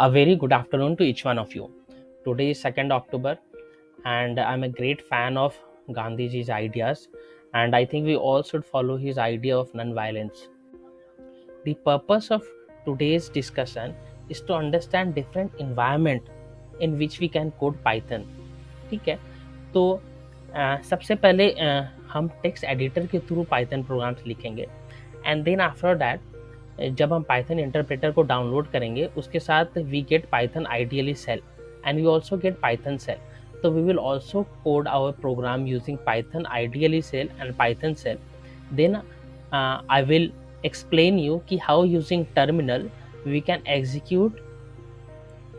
A very good afternoon to each one of you. Today is 2nd October, and I'm a great fan of Gandhiji's ideas, and I think we all should follow his idea of non-violence. The purpose of today's discussion is to understand different environment in which we can code Python. ठीक है, तो सबसे पहले हम text editor के through Python programs लिखेंगे, and then after that जब हम पाइथन इंटरप्रेटर को डाउनलोड करेंगे उसके साथ we get Python IDLE shell and we also get Python shell. तो we will also code our program using Python IDLE shell and Python shell. Then I will explain you ki how using terminal we can execute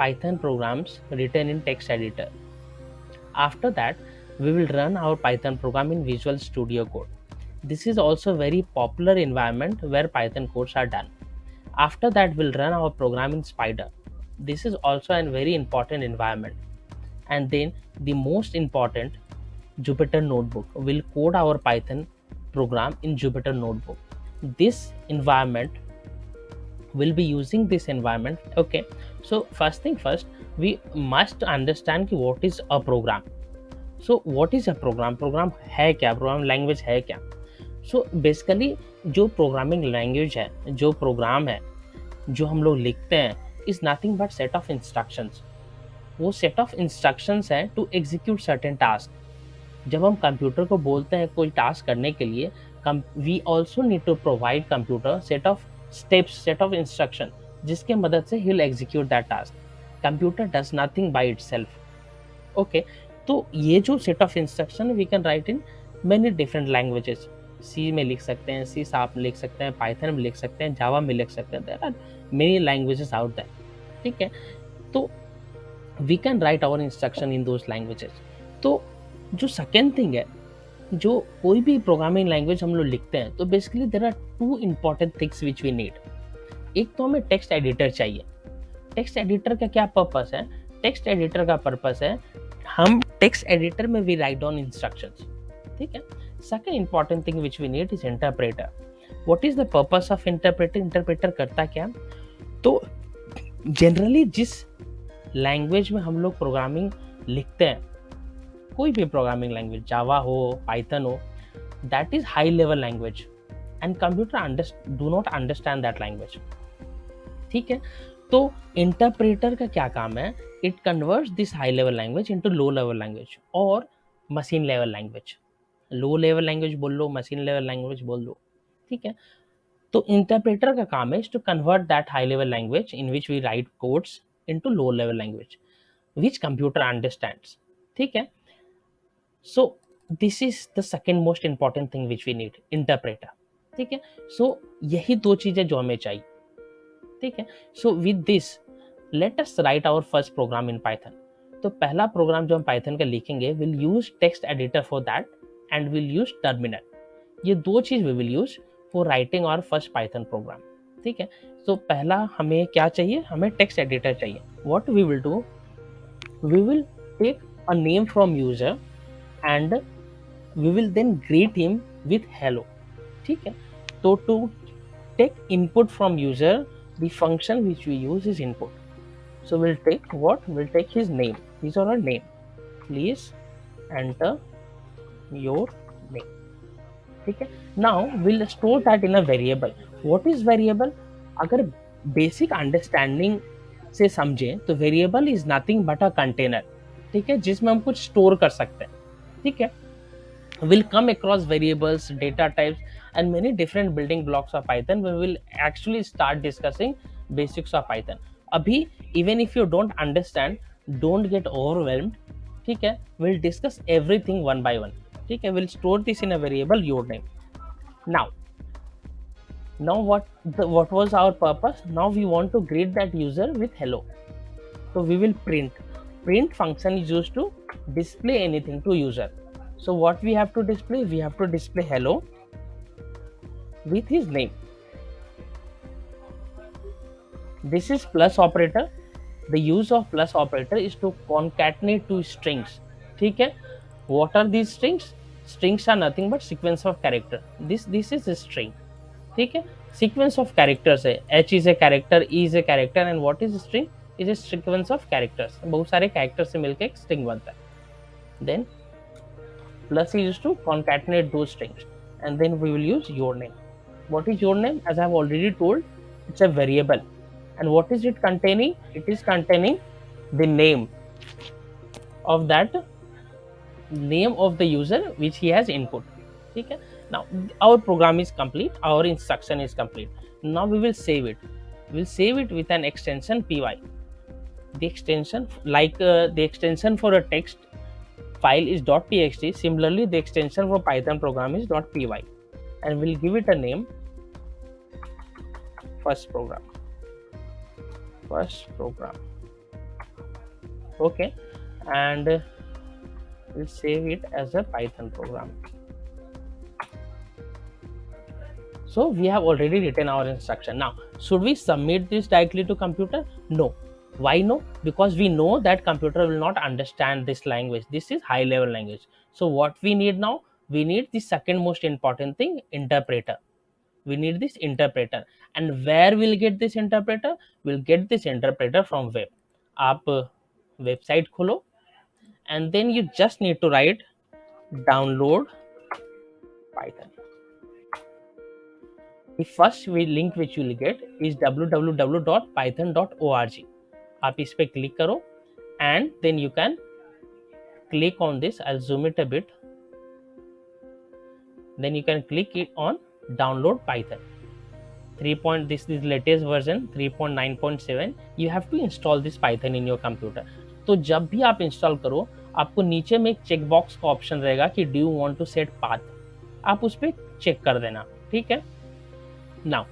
Python programs written in text editor. After that, we will run our Python program in Visual Studio Code. This is also very popular environment where Python codes are done. After that, we'll run our program in Spider. This is also a very important environment. And then the most important, Jupyter Notebook. We'll code our Python program in Jupyter Notebook. This environment will be using this environment. Okay, so first thing first, we must understand ki what is a program. So what is a program? Program है क्या? Program language है क्या? So basically जो programming language है, जो program है, जो हम लोग लिखते हैं, is nothing but set of instructions. वो set of instructions है to execute certain task. जब हम कंप्यूटर को बोलते हैं कोई टास्क करने के लिए, we also need to provide computer set of steps, set of instruction जिसके मदद से he'll execute that task. Computer does nothing by itself. Okay, तो ये जो set of instruction we can write in many different languages. C में लिख सकते हैं, C शार्प में लिख सकते हैं, Python में लिख सकते हैं, Java में लिख सकते हैं. There are many languages out there. ठीक है, तो we can write our instruction in those languages. तो जो सेकेंड थिंग है, जो कोई भी प्रोग्रामिंग लैंग्वेज हम लोग लिखते हैं, तो basically there are two important things which we need. एक तो हमें टेक्स्ट एडिटर चाहिए. टेक्स्ट एडिटर का क्या पर्पस है? टेक्स्ट एडिटर का पर्पस है हम टेक्स्ट एडिटर में वी राइट डाउन इंस्ट्रक्शंस. ठीक है. Second important thing which we need is interpreter. What is the purpose of interpreter? Interpreter करता क्या? तो जनरली जिस लैंग्वेज में हम लोग प्रोग्रामिंग लिखते हैं, कोई भी प्रोग्रामिंग लैंग्वेज, जावा हो, पाइथन हो, that is high level language and computer do not understand that language. ठीक है, तो इंटरप्रेटर का क्या काम है? It converts this high level language into low level language और machine level language. Low level language बोल लो, मशीन लेवल लैंग्वेज बोल लो. ठीक है, तो इंटरप्रेटर का काम है to convert that high level language in which we write codes into low level language which computer understands. ठीक है, so this is the second most important thing which we need, interpreter. ठीक है, so यही दो चीजें जो हमें चाहिए. ठीक है, so with this let us write our first program in Python. तो पहला प्रोग्राम जो हम पाइथन का लिखेंगे will use text editor for that and will use terminal. ये दो चीज we will use for writing our first Python program. ठीक है, so पहला हमें क्या चाहिए? हमें text editor चाहिए. What we will do, we will take a name from user and we will then greet him with hello. ठीक है, तो to take input from user, the function which we use is input. So we'll take what? We'll take his name, his or her name. Please enter your name. ठीक है, now we'll store that in a variable. What is variable? अगर basic understanding से समझें तो variable is nothing but a container. ठीक है, जिसमें हम कुछ store कर सकते हैं. ठीक है, we'll come across variables, data types and many different building blocks of Python. We will actually start discussing basics of Python. अभी even if you don't understand, don't get overwhelmed. ठीक है, we'll discuss everything one by one. ठीक है, we'll store this in a variable your name. Now what was our purpose? Now we want to greet that user with hello. So we will print function is used to display anything to user. So what we have to display? We have to display hello with his name. This is plus operator. The use of plus operator is to concatenate two strings. ठीक है, what are these strings? Strings are nothing but sequence of character. This is a string. ठीक है, sequence of characters है. H is a character, E is a character, and what is a string? Is a sequence of characters, बहुत सारे character से मिलकर एक string बनता है. Then plus is used to concatenate those strings, and then we will use your name. What is your name? As I have already told, it's a variable. And what is it containing? It is containing the name of the user which he has input. Okay. Now our program is complete, our instruction is complete. Now we will save it. We'll save it with an extension py. The extension, like the extension for a text file is .txt. Similarly, the extension for Python program is .py, and we'll give it a name, first program. Okay, and we'll save it as a Python program. So we have already written our instruction. Now, should we submit this directly to computer? No. Why no? Because we know that computer will not understand this language. This is high level language. So what we need now? We need the second most important thing, interpreter. We need this interpreter. And where we'll get this interpreter? We'll get this interpreter from web. आप website खोलो, and then you just need to write download Python. The first link which you will get is www.python.org. आप इस पे click करो, and then you can click on this. I'll zoom it a bit. Then you can click it on download Python. This is latest version 3.9.7. You have to install this Python in your computer. तो जब भी आप install करो, आपको नीचे में एक check box का ऑप्शन रहेगा कि do you want to set path. आप उस पर चेक कर देना. ठीक है. Now,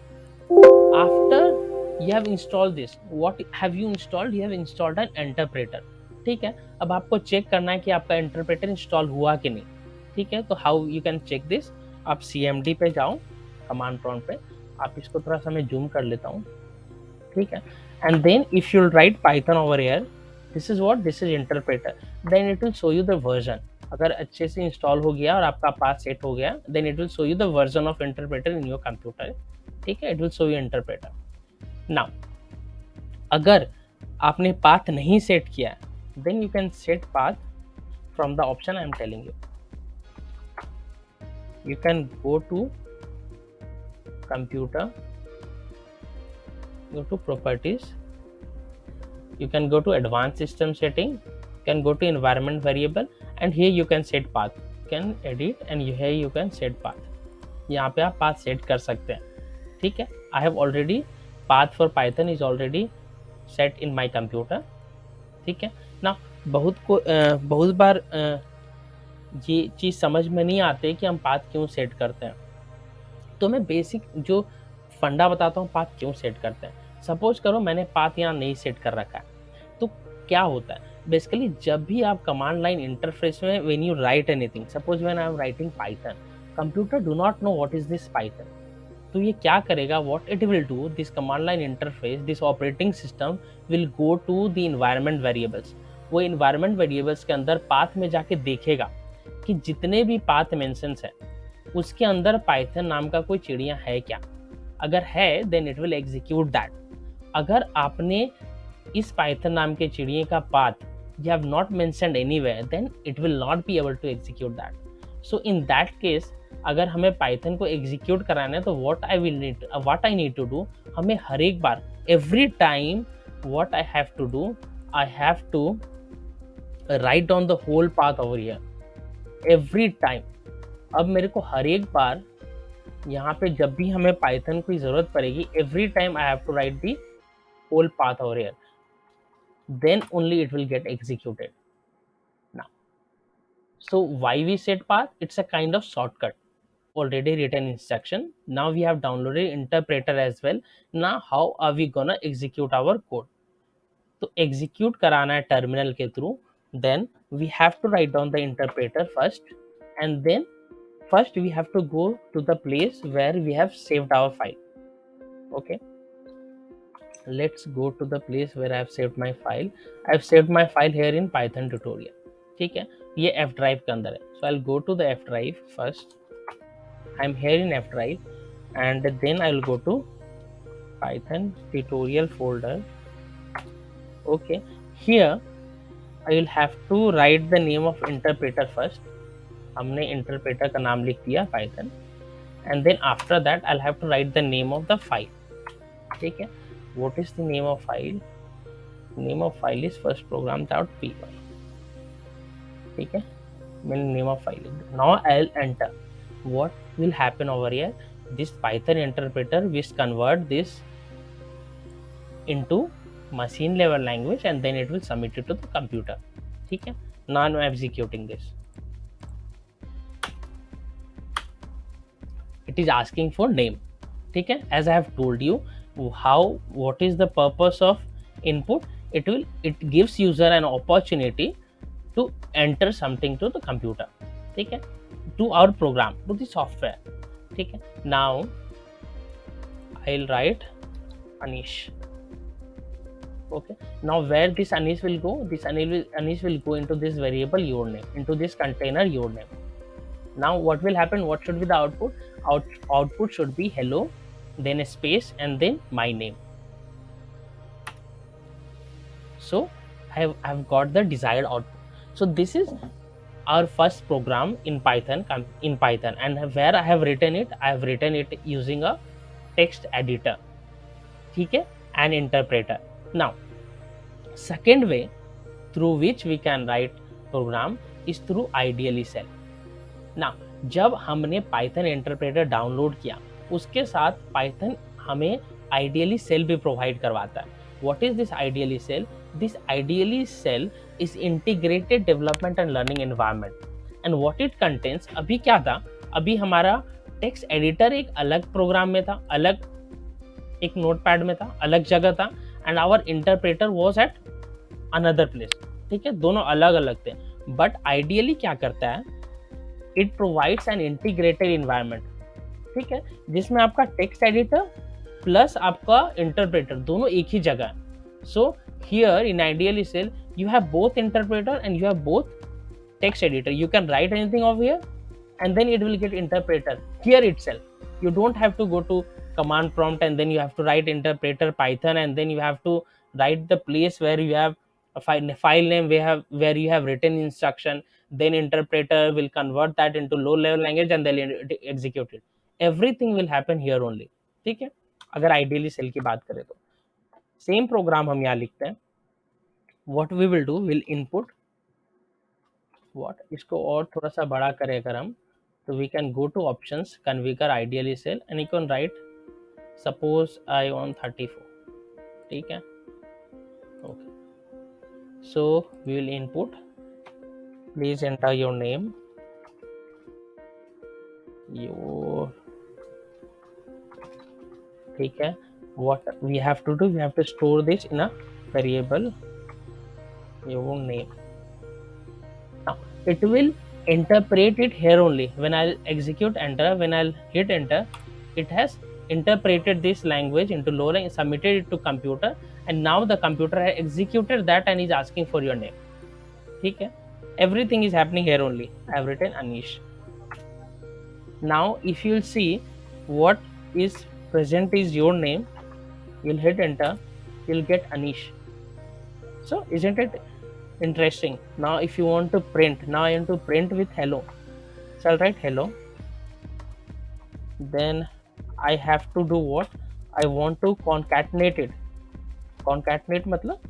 after you have installed this, what have you installed? You have installed an interpreter. ठीक है. अब आपको चेक करना है कि आपका इंटरप्रेटर इंस्टॉल हुआ कि नहीं. ठीक है. तो how you can check this? आप CMD पे जाओ, कमांड प्रॉम्प्ट पे. आप इसको थोड़ा सा मैं जूम कर लेता हूँ. ठीक है. And then if you write Python over here, this is what, this is interpreter. Then it will show you the version. अगर अच्छे से इंस्टॉल हो गया और आपका पाथ सेट हो गया, then it will show you the version of interpreter in your computer. ठीक है. It will show you interpreter. Now अगर आपने पाथ नहीं सेट किया, then you can set path from the option I am telling you. You can go to computer, go to properties, you can go to advanced system setting, you can go to environment variable, and here you can set path. You can edit, and here you can set path. यहाँ पे आप path set कर सकते हैं. ठीक है. I have already path for Python is already set in my computer. ठीक है. Now बहुत बार ये चीज़ समझ में नहीं आती कि हम पाथ क्यों सेट करते हैं. तो मैं बेसिक जो फंडा बताता हूँ पाथ क्यों सेट करते हैं. सपोज करो मैंने पाथ यहाँ नहीं सेट कर रखा है, तो क्या होता है बेसिकली, जब भी आप कमांड लाइन इंटरफेस में when you write anything, suppose when I am writing Python, computer do not know what is this Python. तो ये क्या करेगा, what it will do, this command line interface, this operating system will go to the environment variables. वो environment variables के अंदर path में जाके देखेगा कि जितने भी पाथ मेंशंस है उसके अंदर पाइथन नाम का कोई चिड़िया है क्या. अगर है, then it will execute that. अगर आपने इस पाइथन नाम के चिड़िया का path you have not mentioned anywhere, then it will not be able to execute that. So in that case अगर हमें पाइथन को एग्जीक्यूट कराना है, तो what I need to do, हमें हर एक बार, every time, what I have to do, I have to write down the whole path over here every time. अब मेरे को हर एक बार यहाँ पे जब भी हमें पाइथन की जरूरत पड़ेगी, every time I have to write the whole path over here, then only it will get executed. Now so why we set path? It's a kind of shortcut, already written instruction. Now we have downloaded interpreter as well. Now how are we gonna execute our code? तो execute कराना है terminal के through. Then we have to write down the interpreter first, and then first we have to go to the place where we have saved our file. Okay, let's go to the place where I have saved my file. I have saved my file here in Python tutorial. ठीक है. ये F drive के अंदर है. So I'll go to the F drive first. I'm here in F drive, and then I'll go to Python tutorial folder. Okay, here I will have to write the name of interpreter first. हमने interpreter का नाम लिख दिया Python, and then after that I'll have to write the name of the file. ठीक है, what is the name of file? Name of file is first program.py. ठीक है, मैंने name of file लिख दिया. Now I'll enter. What will happen over here? This Python interpreter will convert this into machine level language and then it will submit it to the computer. ठीक है, now I'm executing this. It is asking for name. ठीक है, as I have told you what is the purpose of input. It gives user an opportunity to enter something to the computer. ठीक है, to our program, to the software. ठीक है, now I'll write Anish. Okay, now where this Anish will go? This Anish will go into this variable your name, into this container your name. Now what will happen? What should be the output? Output should be hello, then a space, and then my name. So I've got the desired output. So this is our first program in Python, and where I have written it using a text editor. ठीक है, an interpreter. Now second way through which we can write program is through ideally cell. Now जब हमने Python interpreter download किया, उसके साथ Python हमें ideally cell भी provide करवाता है. What is this ideally cell? This ideally cell is integrated development and learning environment. And what it contains, अभी क्या था, अभी हमारा टेक्स्ट एडिटर एक अलग प्रोग्राम में था, अलग एक नोटपैड में था, अलग जगह था, and our interpreter was at another place. ठीक है, दोनों अलग अलग थे. बट आइडियली क्या करता है, it provides an integrated environment. ठीक है, जिसमें आपका टेक्स्ट एडिटर प्लस आपका इंटरप्रेटर दोनों एक ही जगह है. So here in IDLE shell you have both interpreter and you have both text editor. You can write anything over here and then it will get interpreter here itself. You don't have to go to command prompt and then you have to write interpreter Python and then you have to write the place where you have a file name where you have written instruction, then interpreter will convert that into low level language and they'll execute it. Everything will happen here only. ठीक है, अगर ideally cell की बात करें तो same programme हम यहाँ लिखते हैं. what we will do, will input what, इसको और थोड़ा सा बड़ा करें अगर हम, तो we can go to options, configure ideally cell and you can write suppose I want 34. ठीक है, okay, so we will input, please enter your name, your, ठीक है, what we have to do, we have to store this in a variable your name. Now it will interpret it here only. When I'll execute enter, when I'll hit enter, it has interpreted this language into low language, submitted it to computer, and now the computer has executed that and is asking for your name. ठीक है, everything is happening here only. I have written Anish. Now if you'll see what is present is your name, you'll hit enter, you'll get Anish. So isn't it interesting? Now if you want to print, now I want to print with hello, so I'll write hello, then I have to do what, I want to concatenate it. Concatenate मतलब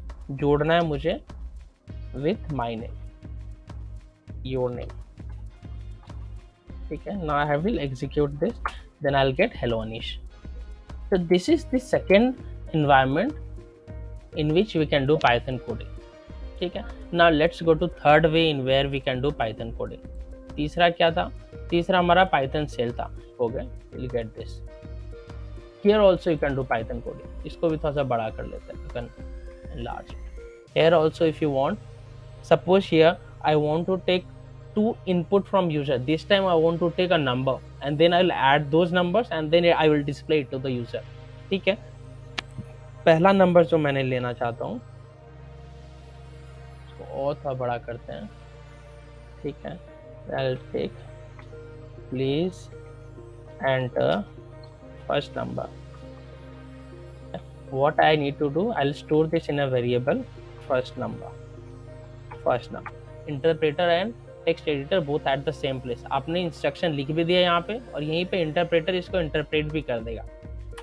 जोड़ना है मुझे with my name, your name. ठीक है, now I will execute this, then I'll get hello Anish. So this is the second environment in which we can do Python coding. ठीक है, now let's go to third way in where we can do Python coding. तीसरा क्या था, तीसरा हमारा Python cell था, हो गया, you'll get this. Here also you can do Python coding. इसको भी थोड़ा सा बड़ा कर लेते हैं, you can enlarge it. Here also if you want, suppose here I want to take two input from user. This time I want to take a number and then I'll add those numbers and then I will display it to the user. ठीक है, पहला number जो मैंने लेना चाहता हूँ और थोड़ा बड़ा करते हैं. ठीक है, I'll take, please enter first number. What I need to do, I'll store this in a variable first number. Interpreter and text editor both at the same place. आपने इंस्ट्रक्शन लिख भी दिया यहाँ पे और यहीं पे इंटरप्रेटर इसको इंटरप्रेट भी कर देगा.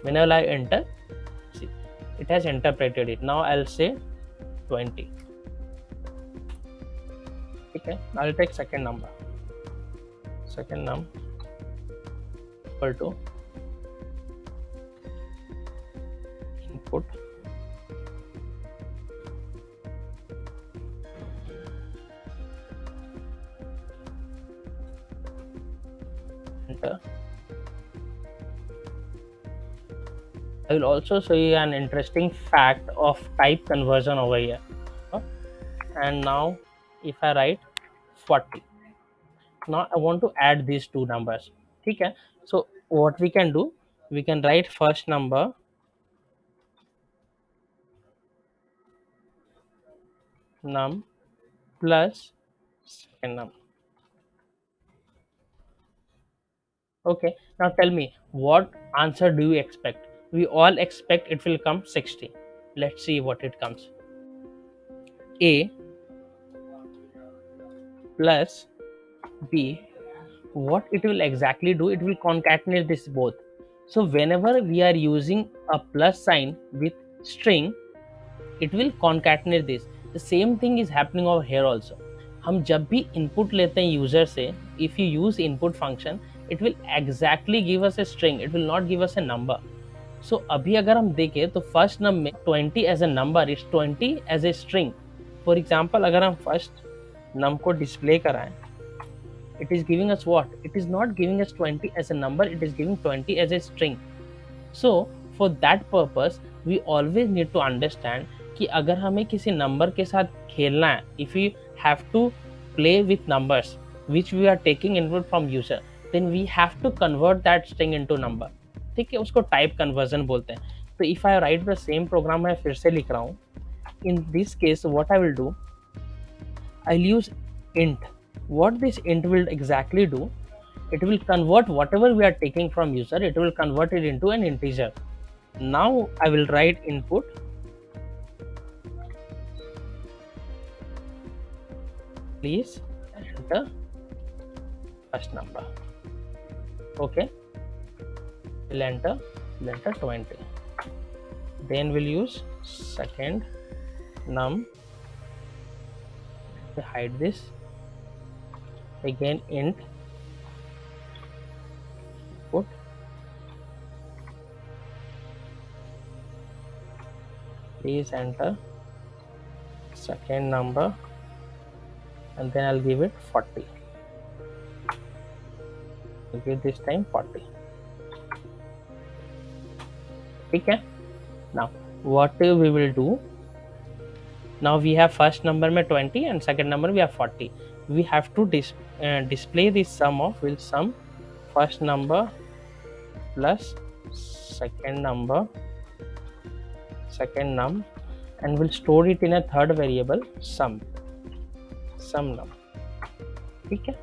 Whenever I enter, see, it has interpreted it. Now I'll say 20. Okay, I'll take second number. Second num equal to input enter. I will also show you an interesting fact of type conversion over here. And now if I write 40, now I want to add these two numbers. Okay, so what we can do, we can write first number num plus second num. Okay, now tell me, what answer do you expect? We all expect it will come 60. Let's see what it comes. A plus B, what it will exactly do, it will concatenate this both. So whenever we are using a plus sign with string, it will concatenate this. The same thing is happening over here also. हम जब भी input लेते हैं user से, if you use input function, it will exactly give us a string, it will not give us a number. So अभी अगर हम देखें तो first num में 20 as a number is 20 as a string. For example, अगर हम first num को display कराएं, it is giving us what? It is not giving us 20 as a number, it is giving 20 as a string. So for that purpose, we always need to understand कि अगर हमें किसी number के साथ खेलना है, if we have to play with numbers which we are taking input from user, then we have to convert that string into number. ठीक है, उसको टाइप कन्वर्जन बोलते हैं. तो if I right the same programme मैं फिर से लिख रहा हूँ. In this case what I will do, I will use int. What this int will exactly do, it will convert whatever we are taking from user, it will convert it into an integer. Now I will write input please enter first number. Okay, we'll enter 20. Then we'll use second num. We hide this. Again int put please enter second number, and then I'll give it 40. I'll give this time 40. Okay, now what we will do, now we have first number में 20 and second number we have 40. We have to display this sum of, will sum first number plus second number, second num, and we'll store it in a third variable sum num. Okay,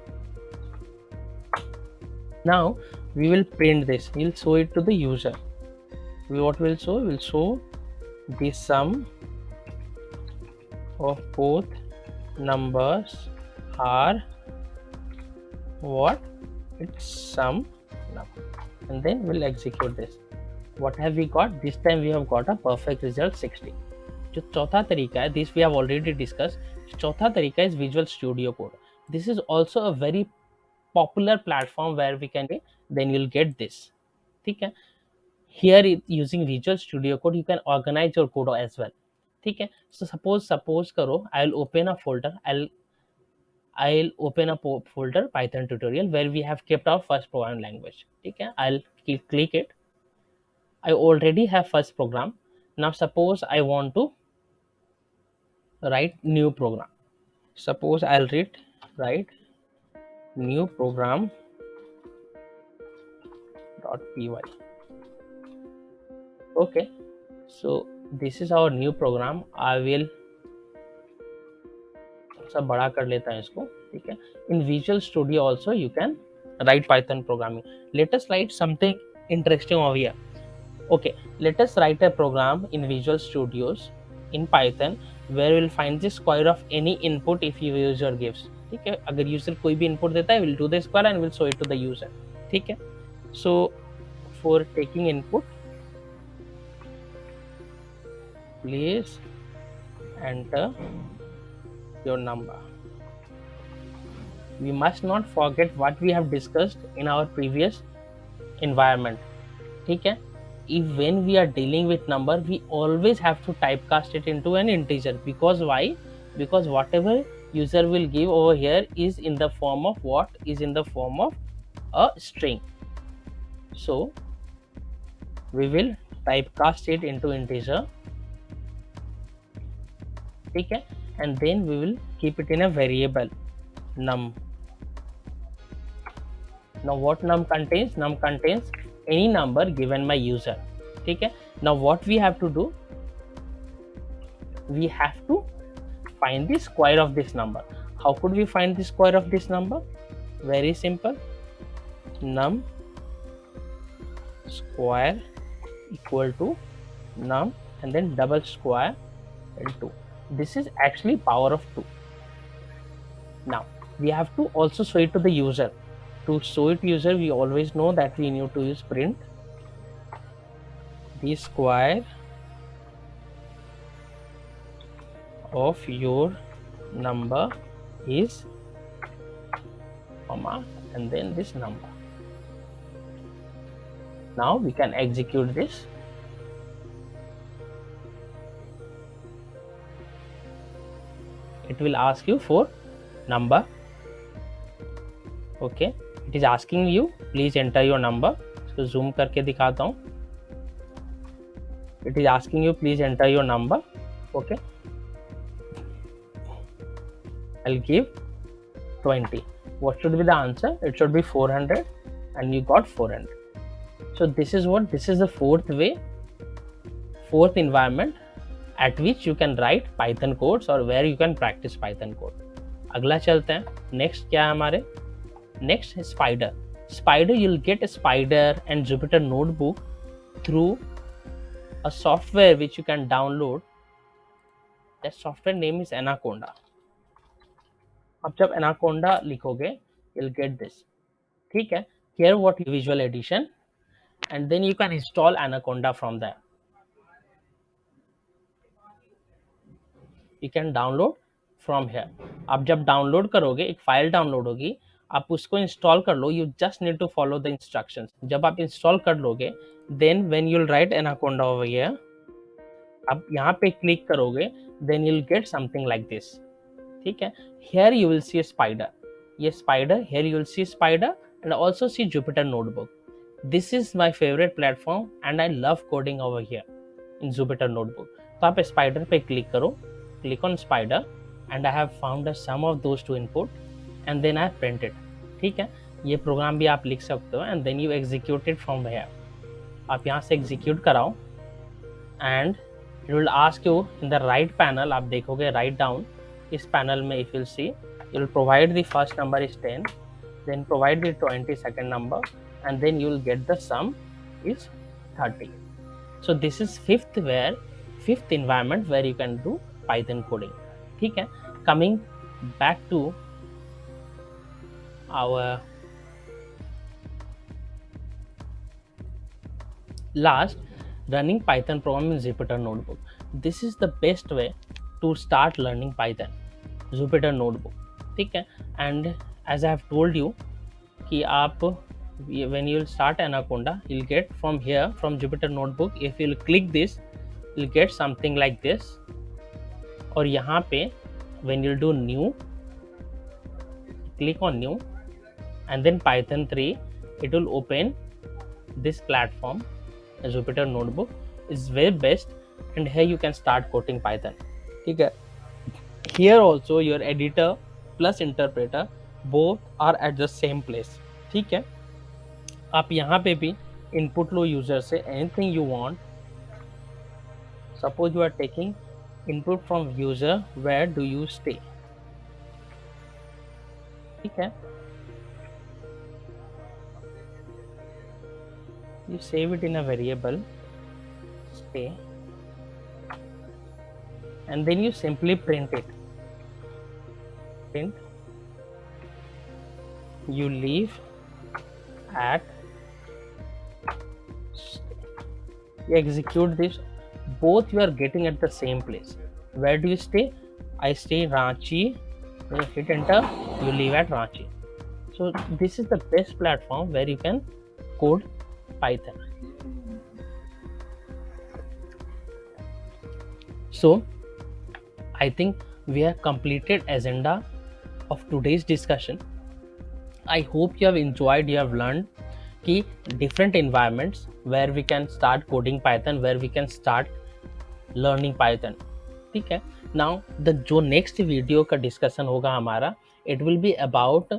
now we will print this, we'll show it to the user. What will show, will show the sum of both numbers are what, it's sum num, and then we'll execute this. What have we got? This time we have got a perfect result 60. जो चौथा तरीका है, this we have already discussed. चौथा तरीका is Visual Studio Code. This is also a very popular platform where we can, then you'll get this. ठीक है, here using Visual Studio Code you can organize your code as well. ठीक है, so suppose करो, I'll open a folder, I'll open a folder Python tutorial where we have kept our first program language. ठीक है, I'll click it. I already have first program. Now suppose I want to write new program. Suppose I'll write new program .py. Okay, so this is our new program. I will सब बड़ा कर लेता है इसको. ठीक है, in Visual Studio also you can write Python programming. Let us write something interesting over here. Okay, let us write a program in Visual Studios in Python where we'll find the square of any input if you user gives. ठीक है, अगर user कोई भी input देता है, we'll do the square and we'll show it to the user. ठीक है, so for taking input, please enter your number. We must not forget what we have discussed in our previous environment. ठीक है, if when we are dealing with number, we always have to typecast it into an integer. Because why? Because whatever user will give over here is in the form of what? Is in the form of a string. So we will typecast it into integer. ठीक है, and then we will keep it in a variable num. Now what num contains? Num contains any number given by user. ठीक है, now what we have to do? We have to find the square of this number. How could we find the square of this number? Very simple. Num square equal to num and then double square into 2. This is actually power of 2. Now we have to also show it to the user. To show it to user, we always know that we need to use print the square of your number is comma and then this number. Now we can execute this. It will ask you for number. Okay, it is asking you please enter your number. So zoom करके दिखाता हूँ. It is asking you please enter your number. Okay, I'll give 20. What should be the answer? It should be 400 and you got 400. So this is the fourth way, fourth environment at which you can write Python codes or where you can practice Python code. अगला चलते हैं. Next क्या है हमारे? Next is Spider. Spider, you'll get a Spider and Jupyter Notebook through a software which you can download. That software name is Anaconda. अब जब Anaconda लिखोगे, you'll get this. ठीक है, here what Visual Edition, and then you can install Anaconda from there. You can download from here. आप जब download करोगे, एक file download होगी, आप उसको इंस्टॉल कर लो. You just need to follow the instructions. जब आप इंस्टॉल कर लोगे, then when you will write Anaconda over here, आप यहाँ पे क्लिक करोगे, then you will get something like this. ठीक है, here you will see Spyder. ये Spyder, here you will see Spyder and also see Jupyter notebook. This is my favourite platform and I love coding over here in Jupyter notebook. तो आप spider पे click करो, click on spider and I have found a sum of those two input and then I print it. ठीक है, ये programme भी आप लिख सकते हो and then you execute it from here. आप यहाँ से execute कराओ and it will ask you in the right panel. आप देखोगे write down. इस panel में if you'll see, you will provide the first number is 10, then provide the 22nd number and then you will get the sum is 30. So this is fifth environment where you can do Python coding. ठीक है, coming back to our last, running Python program in Jupyter Notebook. This is the best way to start learning Python, Jupyter Notebook. ठीक है, and as I have told you कि आप when you will start Anaconda, you'll get from here, from Jupyter Notebook, if you'll click this, you'll get something like this. और यहाँ पे when you do new, click on new and then Python 3, it will open this platform. Jupyter Notebook is very best and here you can start coding Python. ठीक है, here also your editor plus interpreter both are at the same place. ठीक है, आप यहाँ पे भी input लो user से anything you want. Suppose you are taking input from user, where do you stay? ठीक है, you save it in a variable stay and then you simply print it. Print, you leave at, you execute this, both you are getting at the same place. Where do you stay? I stay in Ranchi. When you hit enter, you leave at Ranchi. So this is the best platform where you can code Python. So I think we have completed agenda of today's discussion. I hope you have enjoyed, you have learned कि different environments where we can start coding Python, where we can start learning Python. ठीक है. Now the जो next video का discussion होगा हमारा, it will be about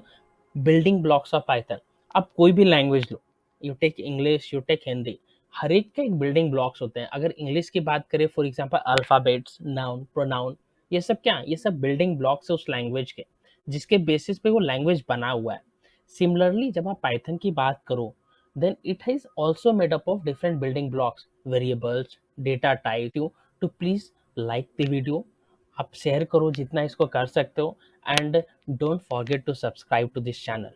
building blocks of Python. आप कोई भी लैंग्वेज लो, you take English, you take Hindi, हर एक के एक बिल्डिंग ब्लॉक्स होते हैं. अगर इंग्लिश की बात करें, for example alphabets, noun, pronoun, ये सब क्या है? ये सब बिल्डिंग ब्लॉक्स है उस लैंग्वेज के, जिसके बेसिस पे वो लैंग्वेज बना हुआ है. सिमिलरली जब आप पाइथन की बात करो, then it is also made up of different building blocks, variables, data type. To please like the video, आप शेयर करो जितना इसको कर सकते हो, and don't forget to subscribe to this channel.